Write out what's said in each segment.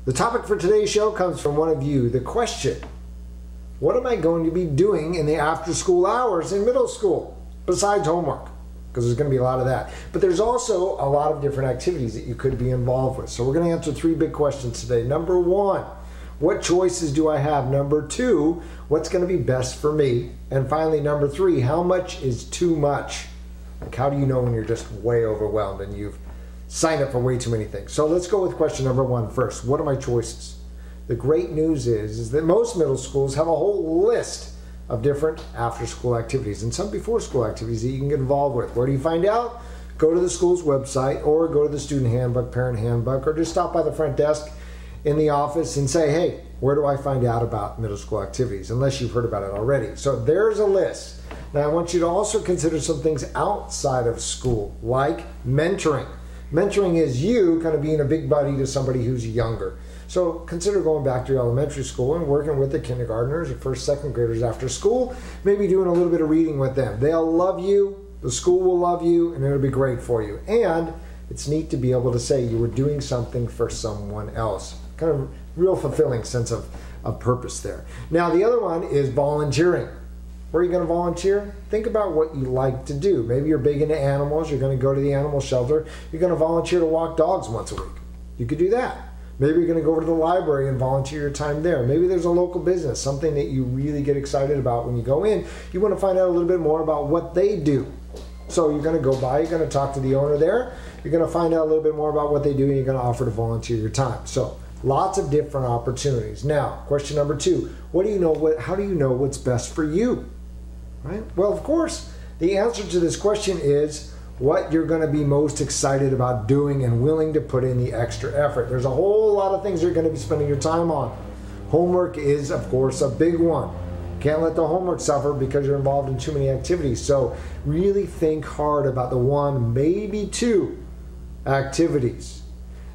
The topic for today's show comes from one of you. The question, what am I going to be doing in the after-school hours in middle school besides homework? Because there's going to be a lot of that. But there's also a lot of different activities that you could be involved with. So we're going to answer 3 big questions today. Number 1, what choices do I have? Number 2, what's going to be best for me? And finally, number 3, how much is too much? Like, how do you know when you're just way overwhelmed and you've signed up for way too many things? So let's go with question number 1 first. What are my choices? The great news is that most middle schools have a whole list of different after-school activities and some before-school activities that you can get involved with. Where do you find out? Go to the school's website or go to the student handbook, parent handbook, or just stop by the front desk in the office and say, hey, where do I find out about middle school activities? Unless you've heard about it already. So there's a list. Now I want you to also consider some things outside of school, like mentoring. Mentoring is you kind of being a big buddy to somebody who's younger. So consider going back to your elementary school and working with the kindergartners or first, second graders after school, maybe doing a little bit of reading with them. They'll love you, the school will love you, and it'll be great for you. And it's neat to be able to say you were doing something for someone else. Kind of real fulfilling sense of purpose there. Now the other one is volunteering. Where are you going to volunteer? Think about what you like to do. Maybe you're big into animals, you're going to go to the animal shelter, you're going to volunteer to walk dogs once a week. You could do that. Maybe you're going to go over to the library and volunteer your time there. Maybe there's a local business, something that you really get excited about when you go in. You want to find out a little bit more about what they do. So you're going to go by, you're going to talk to the owner there, you're going to find out a little bit more about what they do, and you're going to offer to volunteer your time. So lots of different opportunities. Now, question number 2, how do you know what's best for you? Right? Well, of course, the answer to this question is what you're going to be most excited about doing and willing to put in the extra effort. There's a whole lot of things you're going to be spending your time on. Homework is, of course, a big one. Can't let the homework suffer because you're involved in too many activities. So really think hard about the 1, maybe 2 activities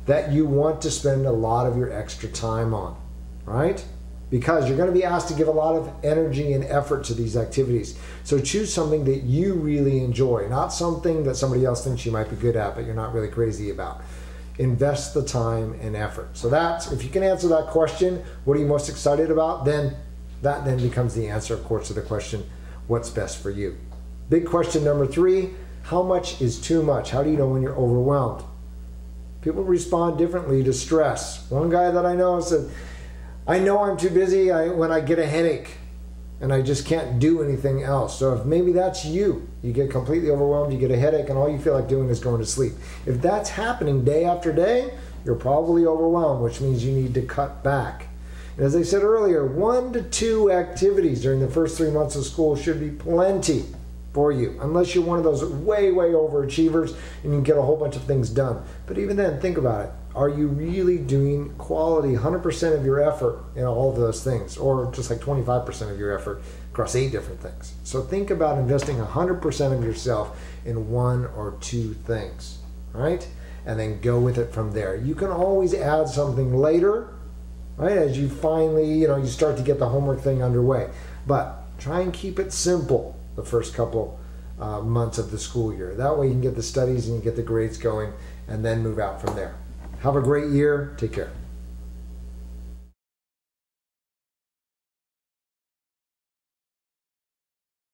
that you want to spend a lot of your extra time on, right? Because you're going to be asked to give a lot of energy and effort to these activities. So choose something that you really enjoy, not something that somebody else thinks you might be good at, but you're not really crazy about. Invest the time and effort. So that's, if you can answer that question, what are you most excited about? Then that then becomes the answer, of course, to the question, what's best for you? Big question number 3, how much is too much? How do you know when you're overwhelmed? People respond differently to stress. One guy that I know said, I know I'm too busy when I get a headache and I just can't do anything else. So if maybe that's you get completely overwhelmed, you get a headache, and all you feel like doing is going to sleep. If that's happening day after day, you're probably overwhelmed, which means you need to cut back. And as I said earlier, 1 to 2 activities during the first 3 months of school should be plenty for you, unless you're one of those way overachievers and you get a whole bunch of things done. But even then, think about it. Are you really doing quality 100% of your effort in all of those things, or just like 25% of your effort across 8 different things? So think about investing 100% of yourself in 1 or 2 things, right? And then go with it from there. You can always add something later, right? As you finally, you start to get the homework thing underway. But try and keep it simple the first couple months of the school year. That way you can get the studies and you get the grades going and then move out from there. Have a great year. Take care.